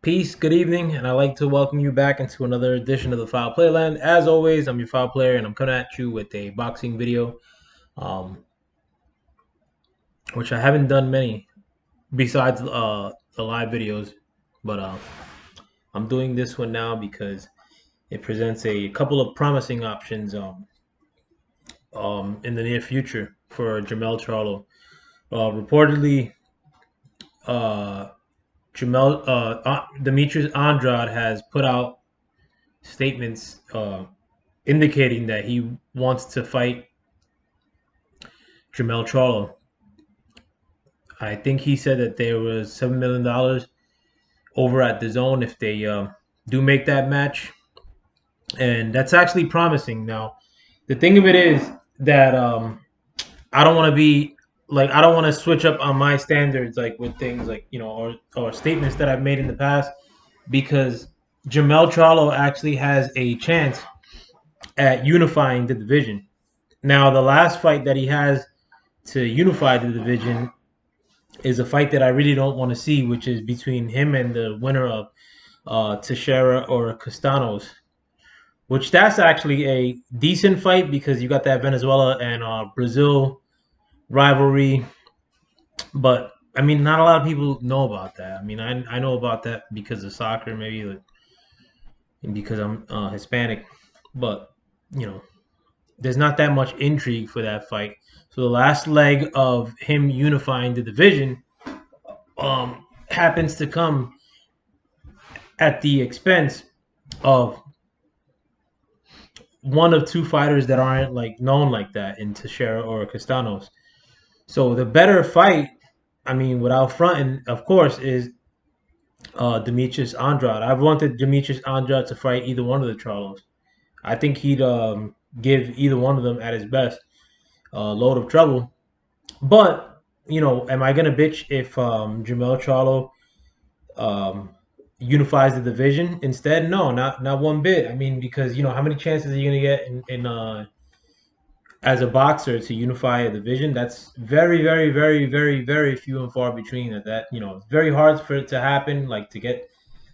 Peace, good evening, and I'd like to welcome you back into another edition of the Foul Playland. As always, I'm your Foul Player, and I'm coming at you with a boxing video, um, which I haven't done many besides the live videos, but I'm doing this one now because it presents a couple of promising options in the near future for Jermell Charlo. Reportedly, Demitrius Andrade has put out statements indicating that he wants to fight Jermell Charlo. I think he said that there was $7 million over at the zone if they do make that match, and that's actually promising. Now, the thing of it is that I don't want to be like I don't want to switch up on my standards like with things like or statements that I've made in the past because Jermell Charlo actually has a chance at unifying the division. Now, the last fight that he has to unify the division is a fight that I really don't want to see, which is between him and the winner of Teixeira or Castanos. Which that's actually a decent fight because you got that Venezuela and Brazil rivalry, but I mean, not a lot of people know about that. I mean, I know about that because of soccer, maybe like, because I'm Hispanic, but you know, there's not that much intrigue for that fight. So the last leg of him unifying the division happens to come at the expense of one of two fighters that aren't like known like that in Teixeira or Castanos. So the better fight, I mean, without fronting, of course, is Demetrius Andrade. I've wanted Demetrius Andrade to fight either one of the Charlos. I think he'd give either one of them at his best load of trouble. But am I gonna bitch if Jermell Charlo um, unifies the division instead? No, not one bit. I mean, because how many chances are you gonna get in as a boxer to unify a division? That's very, very, very, very, very few and far between. It's very hard for it to happen. Like to get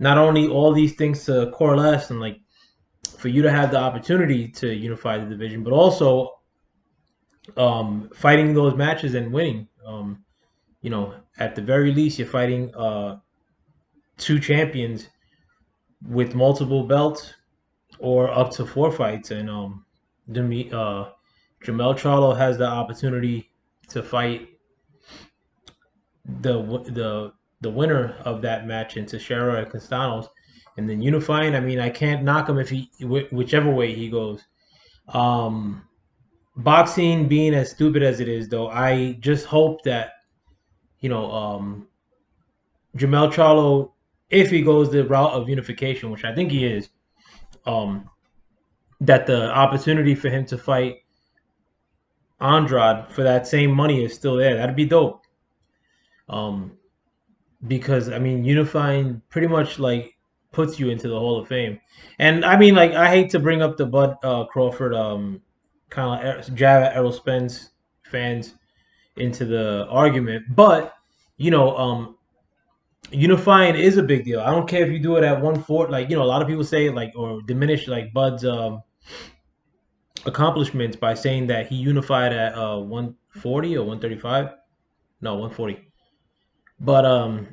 not only all these things to coalesce and like for you to have the opportunity to unify the division, but also fighting those matches and winning. At the very least, you're fighting two champions with multiple belts or up to four fights. And Jermell Charlo has the opportunity to fight the winner of that match in Teixeira or Castanos, and then unifying. I mean, I can't knock him if whichever way he goes. Um, Boxing being as stupid as it is, though, I just hope that you know Jermell Charlo, if he goes the route of unification, which I think he is, um, that the opportunity for him to fight Andrade for that same money is still there. That'd be dope. Um, because I mean, unifying pretty much like puts you into the Hall of Fame. And I mean, like, I hate to bring up the Bud Crawford kind of jab at Errol Spence fans into the argument, but you know, unifying is a big deal. I don't care if you do it at 140. Like a lot of people say like or diminish like Bud's accomplishments by saying that he unified at 140 or 135. No, 140. But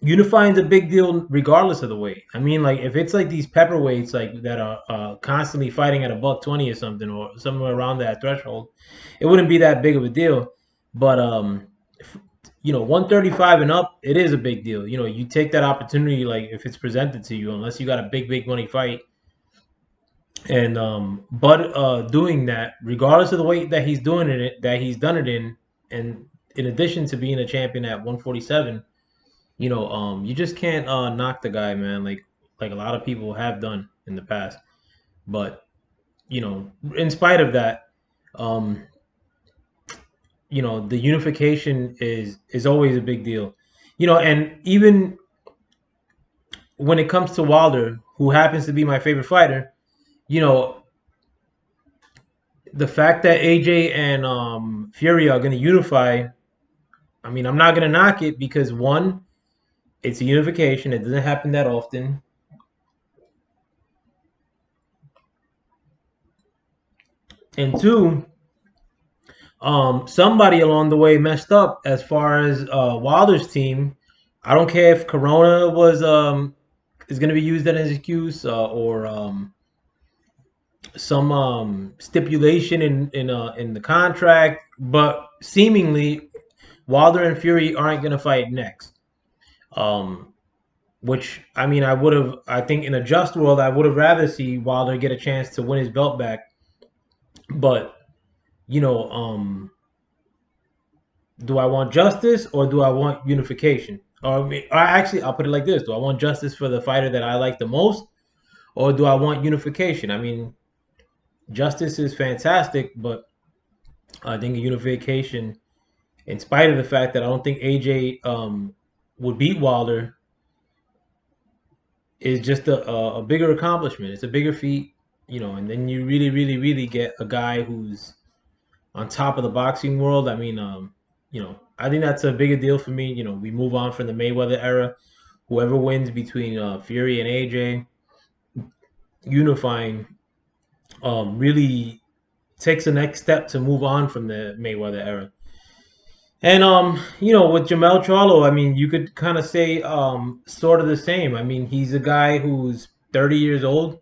unifying is a big deal regardless of the weight. I mean, like if it's like these pepper weights like that are constantly fighting at a buck 20 or something or somewhere around that threshold, it wouldn't be that big of a deal. But 135 and up, it is a big deal. You take that opportunity like if it's presented to you, unless you got a big money fight. And Bud doing that, regardless of the weight that he's doing it, that he's done it in, and in addition to being a champion at 147, you just can't knock the guy, man. Like a lot of people have done in the past. But in spite of that, um, the unification is always a big deal. And even when it comes to Wilder, who happens to be my favorite fighter, you know, the fact that AJ and Fury are going to unify, I mean, I'm not going to knock it because one, It's a unification. It doesn't happen that often. And two, somebody along the way messed up as far as Wilder's team. I don't care if Corona was is going to be used as an excuse or some stipulation in the contract, but seemingly Wilder and Fury aren't going to fight next. Um, which I mean, I think in a just world, I would have rather see Wilder get a chance to win his belt back. But you know, do I want justice or do I want unification? Or, actually, I'll put it like this: do I want justice for the fighter that I like the most, or do I want unification? I mean, justice is fantastic, but I think unification, in spite of the fact that I don't think AJ would beat Wilder, is just a bigger accomplishment. It's a bigger feat, and then you really, really, really get a guy who's on top of the boxing world. I mean, I think that's a bigger deal for me. We move on from the Mayweather era. Whoever wins between Fury and AJ, unifying, really takes the next step to move on from the Mayweather era. And with Jermell Charlo, I mean, you could kind of say sort of the same. I mean, he's a guy who's 30 years old,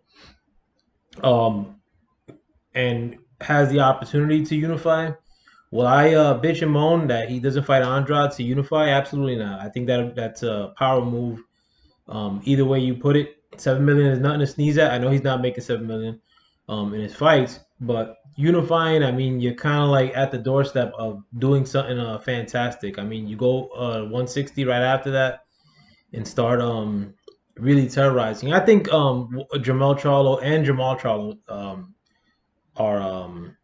um, and has the opportunity to unify. Will I bitch and moan that he doesn't fight Andrade to unify? Absolutely not. I think that's a power move. Either way you put it, 7 million is nothing to sneeze at. I know he's not making 7 million in his fights, but unifying, I mean, you're kind of like at the doorstep of doing something fantastic. I mean, you go 160 right after that and start really terrorizing. I think Jermell Charlo and Jamal Charlo are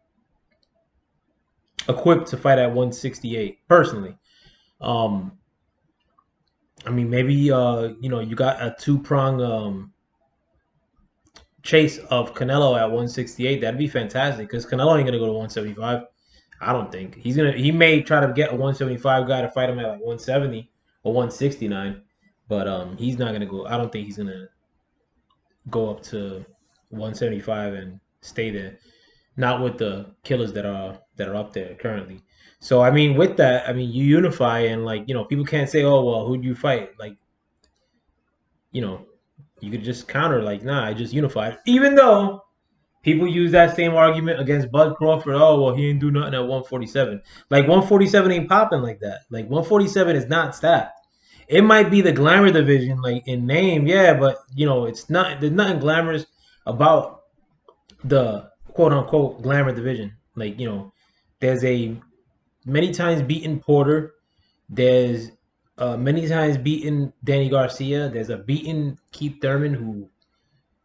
equipped to fight at 168 personally. Um, I mean, maybe you got a two-prong chase of Canelo at 168. That'd be fantastic because Canelo ain't gonna go to 175. I don't think He may try to get a 175 guy to fight him at like 170 or 169, but he's not gonna go. I don't think he's gonna go up to 175 and stay there. Not with the killers that are up there currently. So I mean, with that, I mean you unify and people can't say, oh well, who'd you fight? You know, you could just counter like, nah, I just unified. Even though people use that same argument against Bud Crawford, oh well, he ain't do nothing at 147. Like 147 ain't popping like that. Like 147 is not stacked. It might be the glamour division, like in name, yeah, but it's not. There's nothing glamorous about the quote unquote glamour division. There's a many times beaten Porter. There's many times beaten Danny Garcia. There's a beaten Keith Thurman who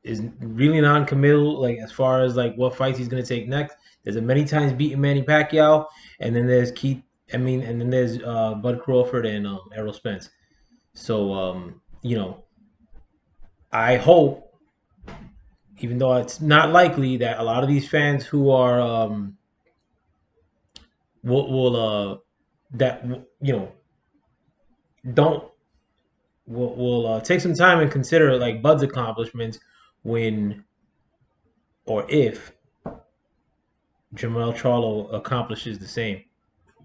is really non-committal, like as far as like what fights he's gonna take next. There's a many times beaten Manny Pacquiao, and then there's Keith. I mean, and then there's Bud Crawford and Errol Spence. So I hope, even though it's not likely, that a lot of these fans who are will that don't will take some time and consider like Bud's accomplishments when or if Jermell Charlo accomplishes the same.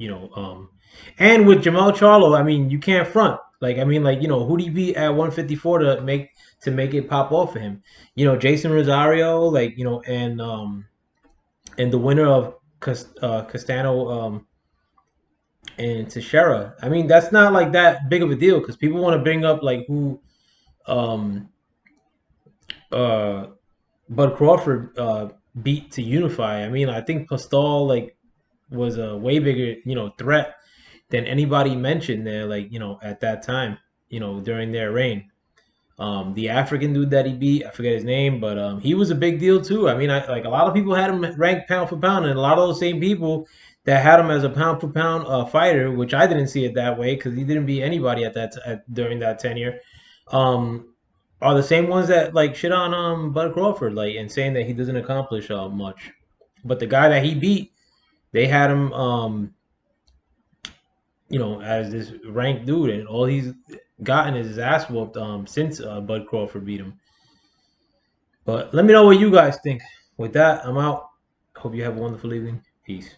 And with Jermell Charlo, I mean, you can't front. Like I mean, who do you beat at 154 to make it pop off for him? Jason Rosario, and the winner of Castano and Teixeira. I mean, that's not like that big of a deal because people want to bring up like who um uh Bud Crawford beat to unify. I mean, I think Postol was a way bigger threat than anybody mentioned there at that time during their reign. The African dude that he beat, I forget his name, but he was a big deal too. I mean, like a lot of people had him ranked pound for pound, and a lot of those same people that had him as a pound for pound fighter, which I didn't see it that way because he didn't beat anybody during that tenure. Um, are the same ones that like shit on Bud Crawford, and saying that he doesn't accomplish much. But the guy that he beat, they had him as this ranked dude, and all gotten his ass whooped since Bud Crawford beat him. But let me know what you guys think. With that, I'm out. Hope you have a wonderful evening. Peace.